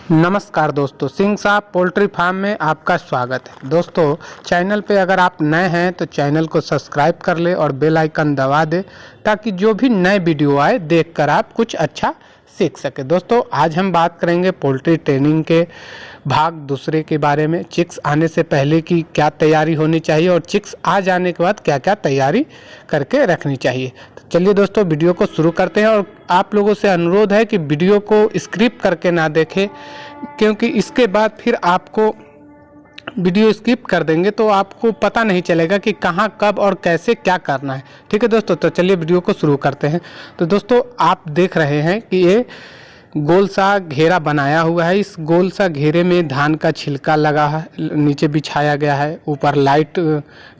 नमस्कार दोस्तों, सिंह साहब पोल्ट्री फार्म में आपका स्वागत है। दोस्तों, चैनल पे अगर आप नए हैं तो चैनल को सब्सक्राइब कर ले और बेल आइकन दबा दे ताकि जो भी नए वीडियो आए देखकर आप कुछ अच्छा सीख सके। दोस्तों, आज हम बात करेंगे पोल्ट्री ट्रेनिंग के भाग दूसरे के बारे में। चिक्स आने से पहले की क्या तैयारी होनी चाहिए और चिक्स आ जाने के बाद क्या क्या तैयारी करके रखनी चाहिए। तो चलिए दोस्तों, वीडियो को शुरू करते हैं। और आप लोगों से अनुरोध है कि वीडियो को स्किप करके ना देखें, क्योंकि इसके बाद फिर आपको वीडियो स्किप कर देंगे तो आपको पता नहीं चलेगा कि कहाँ कब और कैसे क्या करना है। ठीक है दोस्तों, तो चलिए वीडियो को शुरू करते हैं। तो दोस्तों, आप देख रहे हैं कि ये गोल सा घेरा बनाया हुआ है। इस गोल सा घेरे में धान का छिलका लगा है, नीचे बिछाया गया है, ऊपर लाइट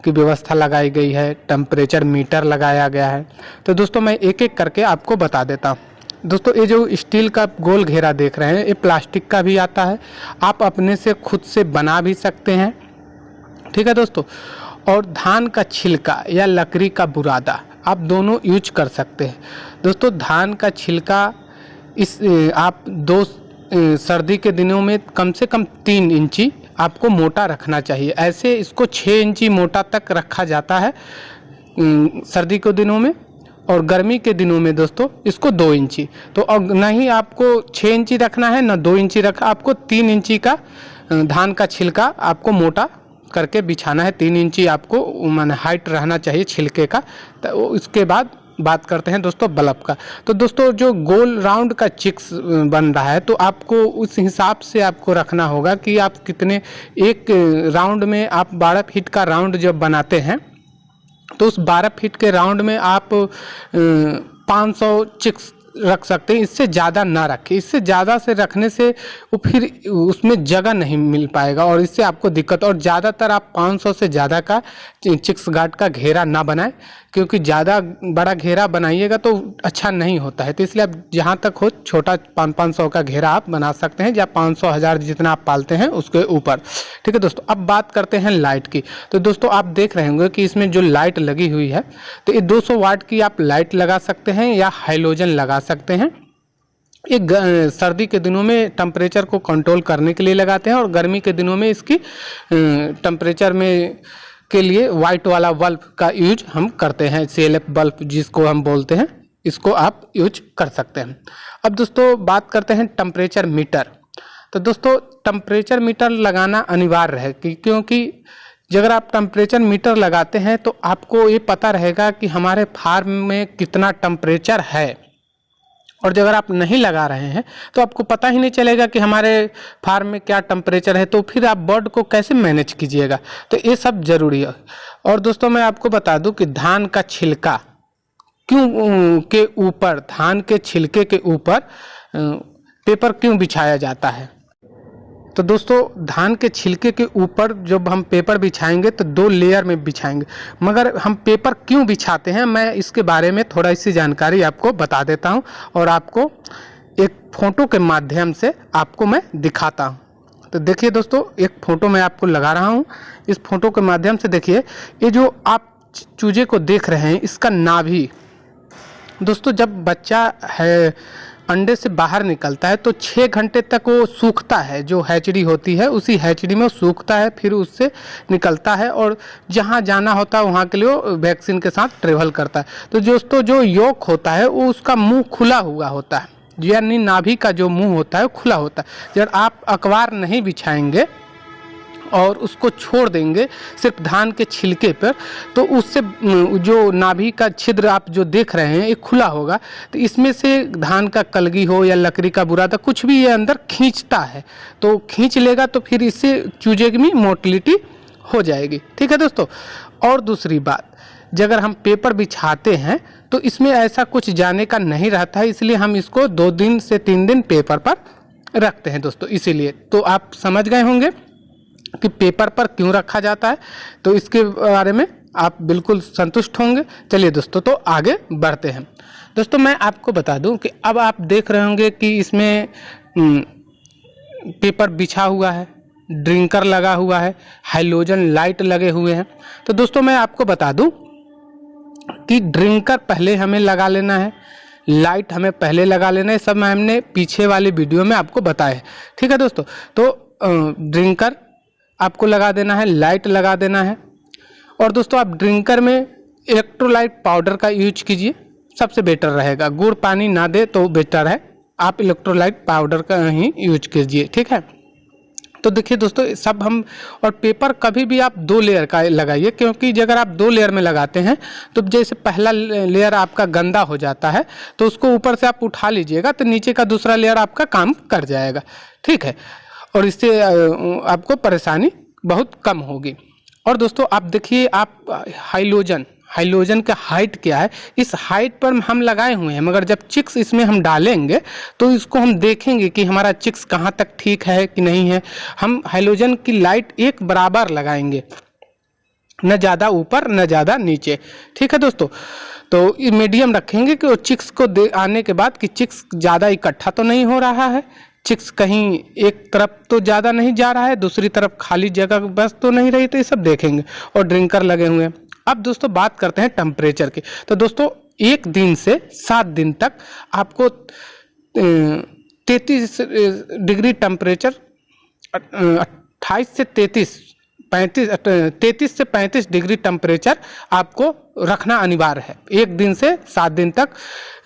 की व्यवस्था लगाई गई है, टेम्परेचर मीटर लगाया गया है। तो दोस्तों, मैं एक एक करके आपको बता देता हूँ। दोस्तों, ये जो स्टील का गोल घेरा देख रहे हैं, ये प्लास्टिक का भी आता है, आप अपने से खुद से बना भी सकते हैं। ठीक है दोस्तों, और धान का छिलका या लकड़ी का बुरादा आप दोनों यूज कर सकते हैं। दोस्तों, धान का छिलका आप सर्दी के दिनों में कम से कम 3 इंची आपको मोटा रखना चाहिए। ऐसे इसको 6 इंची मोटा तक रखा जाता है सर्दी के दिनों में, और गर्मी के दिनों में दोस्तों इसको 2 इंची। तो अब नहीं आपको 6 इंची रखना है ना 2 इंची रखा, आपको 3 इंची का धान का छिलका आपको मोटा करके बिछाना है। 3 इंची आपको माने हाइट रहना चाहिए छिलके का। तो इसके बाद बात करते हैं दोस्तों बल्ब का। तो दोस्तों, जो गोल राउंड का चिक्स बन रहा है तो आपको उस हिसाब से आपको रखना होगा कि आप कितने, एक राउंड में आप 12 फीट का राउंड जब बनाते हैं तो उस 12 फीट के राउंड में आप 500 चिक्स रख सकते हैं। इससे ज़्यादा ना रखें, इससे ज़्यादा से रखने से वो फिर उसमें जगह नहीं मिल पाएगा और इससे आपको दिक्कत। और ज़्यादातर आप 500 से ज़्यादा का चिक्स गार्ड का घेरा ना बनाएं, क्योंकि ज़्यादा बड़ा घेरा बनाइएगा तो अच्छा नहीं होता है। तो इसलिए आप जहाँ तक हो छोटा 500 का घेरा आप बना सकते हैं, या 500 1000 जितना आप पालते हैं उसके ऊपर। ठीक है दोस्तों, अब बात करते हैं लाइट की। तो दोस्तों, आप देख रहे होंगे कि इसमें जो लाइट लगी हुई है, तो ये 200 वाट की आप लाइट लगा सकते हैं या हाइलोजन लगा सकते हैं। एक सर्दी के दिनों में टेम्परेचर को कंट्रोल करने के लिए लगाते हैं, और गर्मी के दिनों में इसकी टेम्परेचर में के लिए वाइट वाला बल्ब का यूज हम करते हैं। CLF बल्ब जिसको हम बोलते हैं, इसको आप यूज कर सकते हैं। अब दोस्तों, बात करते हैं टेम्परेचर मीटर। तो दोस्तों, टेम्परेचर मीटर लगाना अनिवार्य है क्योंकि अगर आप टेम्परेचर मीटर लगाते हैं तो आपको ये पता रहेगा कि हमारे फार्म में कितना टेम्परेचर है। और अगर आप नहीं लगा रहे हैं तो आपको पता ही नहीं चलेगा कि हमारे फार्म में क्या टेम्परेचर है, तो फिर आप बर्ड को कैसे मैनेज कीजिएगा। तो ये सब जरूरी है। और दोस्तों, मैं आपको बता दूं कि धान का छिलका के ऊपर, धान के छिलके के ऊपर पेपर क्यों बिछाया जाता है। तो दोस्तों, धान के छिलके के ऊपर जब हम पेपर बिछाएंगे तो 2 लेयर में बिछाएंगे। मगर हम पेपर क्यों बिछाते हैं, मैं इसके बारे में थोड़ा सी जानकारी आपको बता देता हूं, और आपको एक फ़ोटो के माध्यम से आपको मैं दिखाता हूं। तो देखिए दोस्तों, एक फ़ोटो मैं आपको लगा रहा हूं। इस फोटो के माध्यम से देखिए, ये जो आप चूजे को देख रहे हैं, इसका नाभि दोस्तों, जब बच्चा है अंडे से बाहर निकलता है तो 6 घंटे तक वो सूखता है। जो हैचरी होती है उसी हैचरी में वो सूखता है, फिर उससे निकलता है और जहाँ जाना होता है वहाँ के लिए वो वैक्सीन के साथ ट्रेवल करता है। तो दोस्तों, जो योक होता है वो उसका मुंह खुला हुआ होता है, यानी नाभि का जो मुंह होता है वो खुला होता है। जब आप अखबार नहीं बिछाएंगे और उसको छोड़ देंगे सिर्फ धान के छिलके पर, तो उससे जो नाभि का छिद्र आप जो देख रहे हैं ये खुला होगा। तो इसमें से धान का कलगी हो या लकड़ी का बुरादा कुछ भी ये अंदर खींचता है, तो खींच लेगा, तो फिर इससे चूजे की मोटिलिटी हो जाएगी। ठीक है दोस्तों, और दूसरी बात, अगर हम पेपर बिछाते हैं तो इसमें ऐसा कुछ जाने का नहीं रहता है, इसलिए हम इसको 2 दिन से 3 दिन पेपर पर रखते हैं दोस्तों। इसीलिए तो आप समझ गए होंगे कि पेपर पर क्यों रखा जाता है, तो इसके बारे में आप बिल्कुल संतुष्ट होंगे। चलिए दोस्तों, तो आगे बढ़ते हैं। दोस्तों, मैं आपको बता दूं कि अब आप देख रहे होंगे कि इसमें पेपर बिछा हुआ है, ड्रिंकर लगा हुआ है, हाइलोजन लाइट लगे हुए हैं। तो दोस्तों, मैं आपको बता दूं कि ड्रिंकर पहले हमें लगा लेना है, लाइट हमें पहले लगा लेना है, सब हमने पीछे वाली वीडियो में आपको बताया है। ठीक है दोस्तों, तो ड्रिंकर आपको लगा देना है, लाइट लगा देना है। और दोस्तों आप ड्रिंकर में इलेक्ट्रोलाइट पाउडर का यूज कीजिए, सबसे बेटर रहेगा। गुड़ पानी ना दे तो बेटर है, आप इलेक्ट्रोलाइट पाउडर का ही यूज कीजिए। ठीक है, तो देखिए दोस्तों सब हम, और पेपर कभी भी आप 2 लेयर का लगाइए, क्योंकि अगर आप 2 लेयर में लगाते हैं तो जैसे पहला लेयर आपका गंदा हो जाता है तो उसको ऊपर से आप उठा लीजिएगा तो नीचे का दूसरा लेयर आपका काम कर जाएगा। ठीक है, और इससे आपको परेशानी बहुत कम होगी। और दोस्तों आप देखिए, आप हाइलोजन का हाइट क्या है, इस हाइट पर हम लगाए हुए हैं, मगर जब चिक्स इसमें हम डालेंगे तो इसको हम देखेंगे कि हमारा चिक्स कहाँ तक ठीक है कि नहीं है। हम हाइलोजन की लाइट एक बराबर लगाएंगे, न ज़्यादा ऊपर न ज़्यादा नीचे। ठीक है दोस्तों, तो ये मीडियम रखेंगे कि वो चिक्स को आने के बाद कि चिक्स ज़्यादा इकट्ठा तो नहीं हो रहा है, चिक्स कहीं एक तरफ तो ज़्यादा नहीं जा रहा है, दूसरी तरफ खाली जगह बस तो नहीं रही, तो ये सब देखेंगे। और ड्रिंकर लगे हुए हैं। अब दोस्तों बात करते हैं टेम्परेचर की। तो दोस्तों 1 दिन से 7 दिन तक आपको 33 डिग्री टेम्परेचर, 28 से 33 से 35 डिग्री टेम्परेचर आपको रखना अनिवार्य है। 1 दिन से 7 दिन तक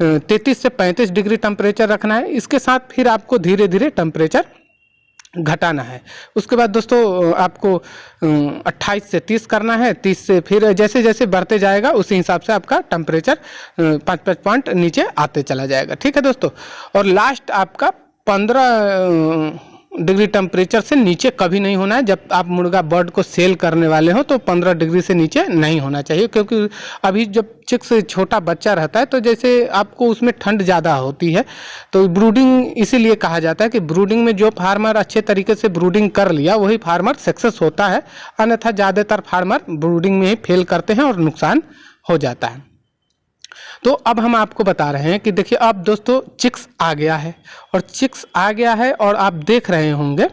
33 से 35 डिग्री टेम्परेचर रखना है। इसके साथ फिर आपको धीरे धीरे टेम्परेचर घटाना है। उसके बाद दोस्तों आपको 28 से 30 करना है, 30 से फिर जैसे जैसे बढ़ते जाएगा उसी हिसाब से आपका टेम्परेचर 5-5 पॉइंट नीचे आते चला जाएगा। ठीक है दोस्तों, और लास्ट आपका 15 डिग्री टेम्परेचर से नीचे कभी नहीं होना है। जब आप मुर्गा बर्ड को सेल करने वाले हो तो 15 डिग्री से नीचे नहीं होना चाहिए, क्योंकि अभी जब चिक्स छोटा बच्चा रहता है तो जैसे आपको उसमें ठंड ज़्यादा होती है, तो ब्रूडिंग इसीलिए कहा जाता है कि ब्रूडिंग में जो फार्मर अच्छे तरीके से ब्रूडिंग कर लिया वही फार्मर सक्सेस होता है, अन्यथा ज़्यादातर फार्मर ब्रूडिंग में ही फेल करते हैं और नुकसान हो जाता है। तो अब हम आपको बता रहे हैं कि देखिए अब दोस्तों चिक्स आ गया है, और चिक्स आ गया है और आप देख रहे होंगे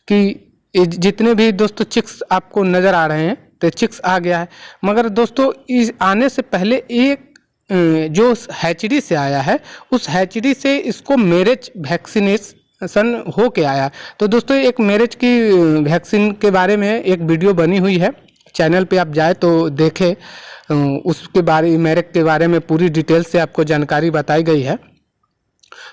कि जितने भी दोस्तों चिक्स आपको नज़र आ रहे हैं तो चिक्स आ गया है। मगर दोस्तों इस आने से पहले एक जो हैचरी से आया है, उस हैचरी से इसको मैरिज वैक्सीनेशन हो के आया। तो दोस्तों एक मैरिज की वैक्सीन के बारे में एक वीडियो बनी हुई है, चैनल पे आप जाए तो देखें, उसके बारे मैरिज के बारे में पूरी डिटेल से आपको जानकारी बताई गई है।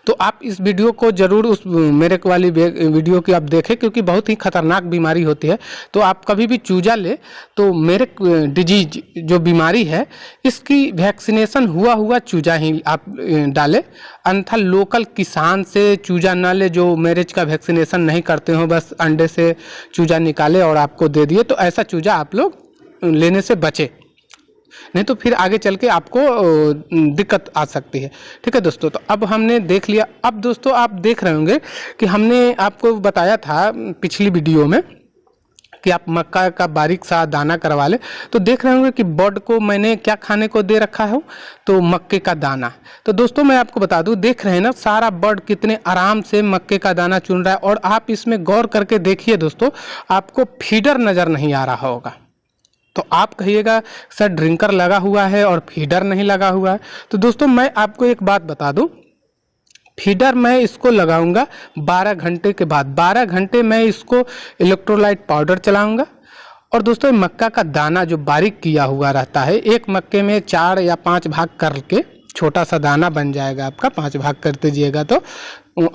तो आप इस वीडियो को ज़रूर, उस मैरिज वाली वीडियो की आप देखें, क्योंकि बहुत ही खतरनाक बीमारी होती है। तो आप कभी भी चूजा ले तो मैरिज डिजीज जो बीमारी है इसकी वैक्सीनेशन हुआ चूजा ही आप डालें, अन्यथा लोकल किसान से चूजा ना ले जो मैरिज का वैक्सीनेशन नहीं करते हो, बस अंडे से चूजा निकाले और आपको दे दिए, तो ऐसा चूजा आप लोग लेने से बचे, नहीं तो फिर आगे चल के आपको दिक्कत आ सकती है। ठीक है दोस्तों, तो अब हमने देख लिया। अब दोस्तों आप देख रहे होंगे कि हमने आपको बताया था पिछली वीडियो में कि आप मक्का का बारीक सा दाना करवा ले, तो देख रहे होंगे कि बर्ड को मैंने क्या खाने को दे रखा है, तो मक्के का दाना। तो दोस्तों मैं आपको बता दूं, देख रहे हैं ना सारा बर्ड कितने आराम से मक्के का दाना चुन रहा है। और आप इसमें गौर करके देखिए दोस्तों, आपको फीडर नज़र नहीं आ रहा होगा। तो आप कहिएगा सर ड्रिंकर लगा हुआ है और फीडर नहीं लगा हुआ है। तो दोस्तों मैं आपको एक बात बता दूं, फीडर मैं इसको लगाऊंगा 12 घंटे के बाद। 12 घंटे मैं इसको इलेक्ट्रोलाइट पाउडर चलाऊंगा। और दोस्तों मक्का का दाना जो बारीक किया हुआ रहता है, एक मक्के में 4 या 5 भाग करके छोटा सा दाना बन जाएगा आपका, 5 भाग कर दीजिएगा तो,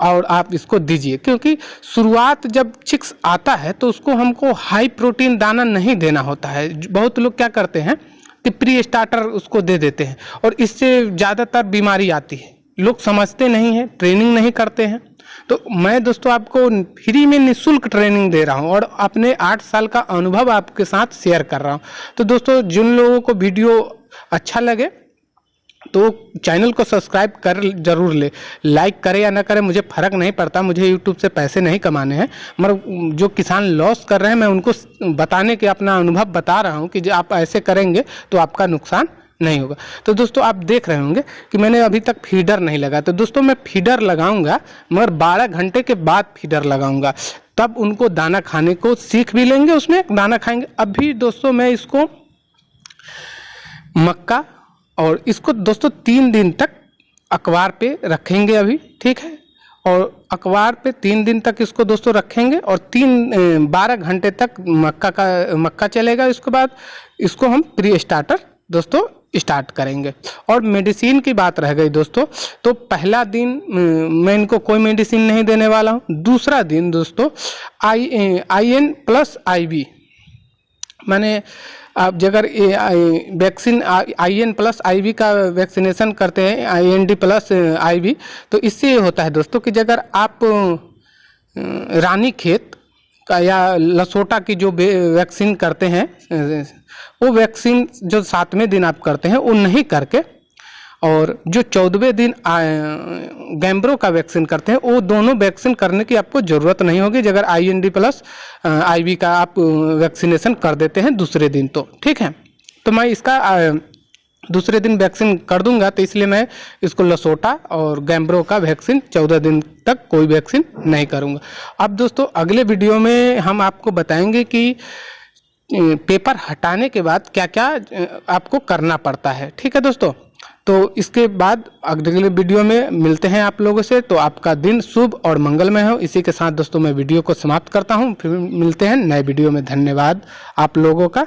और आप इसको दीजिए। क्योंकि शुरुआत जब चिक्स आता है तो उसको हमको हाई प्रोटीन दाना नहीं देना होता है। बहुत लोग क्या करते हैं कि प्री स्टार्टर उसको दे देते हैं, और इससे ज़्यादातर बीमारी आती है। लोग समझते नहीं हैं, ट्रेनिंग नहीं करते हैं। तो मैं दोस्तों आपको फ्री में निःशुल्क ट्रेनिंग दे रहा हूं और अपने 8 साल का अनुभव आपके साथ शेयर कर रहा हूं। तो दोस्तों जिन लोगों को वीडियो अच्छा लगे तो चैनल को सब्सक्राइब कर जरूर ले, लाइक करे या ना करे मुझे फ़र्क नहीं पड़ता, मुझे यूट्यूब से पैसे नहीं कमाने हैं। मगर जो किसान लॉस कर रहे हैं मैं उनको बताने के अपना अनुभव बता रहा हूं कि जो आप ऐसे करेंगे तो आपका नुकसान नहीं होगा। तो दोस्तों आप देख रहे होंगे कि मैंने अभी तक फीडर नहीं लगा। तो दोस्तों मैं फीडर लगाऊंगा, मगर 12 घंटे के बाद फीडर लगाऊंगा, तब उनको दाना खाने को सीख भी लेंगे, उसमें दाना खाएंगे। अभी दोस्तों मैं इसको मक्का, और इसको दोस्तों 3 दिन तक अखबार पे रखेंगे अभी, ठीक है। और अखबार पे 3 दिन तक इसको दोस्तों रखेंगे और 12 घंटे तक मक्का चलेगा। इसके बाद इसको हम प्री स्टार्टर दोस्तों स्टार्ट करेंगे। और मेडिसिन की बात रह गई दोस्तों, तो पहला दिन मैं इनको कोई मेडिसिन नहीं देने वाला हूँ। दूसरा दिन दोस्तों IN प्लस IV, माने आप अगर वैक्सीन IN प्लस IV का वैक्सीनेशन करते हैं, IND प्लस IV, तो इससे ये होता है दोस्तों कि अगर आप रानीखेत का या लसोटा की जो वैक्सीन करते हैं, वो वैक्सीन जो 7वें दिन आप करते हैं वो नहीं करके, और जो 14वें दिन गैम्ब्रो का वैक्सीन करते हैं, वो दोनों वैक्सीन करने की आपको ज़रूरत नहीं होगी अगर IND प्लस IV का आप वैक्सीनेशन कर देते हैं दूसरे दिन तो, ठीक है। तो मैं इसका दूसरे दिन वैक्सीन कर दूंगा, तो इसलिए मैं इसको लसोटा और गैम्ब्रो का वैक्सीन 14 दिन तक कोई वैक्सीन नहीं करूंगा। अब दोस्तों अगले वीडियो में हम आपको बताएंगे कि पेपर हटाने के बाद क्या क्या आपको करना पड़ता है, ठीक है दोस्तों। तो इसके बाद अगले वीडियो में मिलते हैं आप लोगों से। तो आपका दिन शुभ और मंगलमय हो। इसी के साथ दोस्तों मैं वीडियो को समाप्त करता हूं, फिर मिलते हैं नए वीडियो में। धन्यवाद आप लोगों का।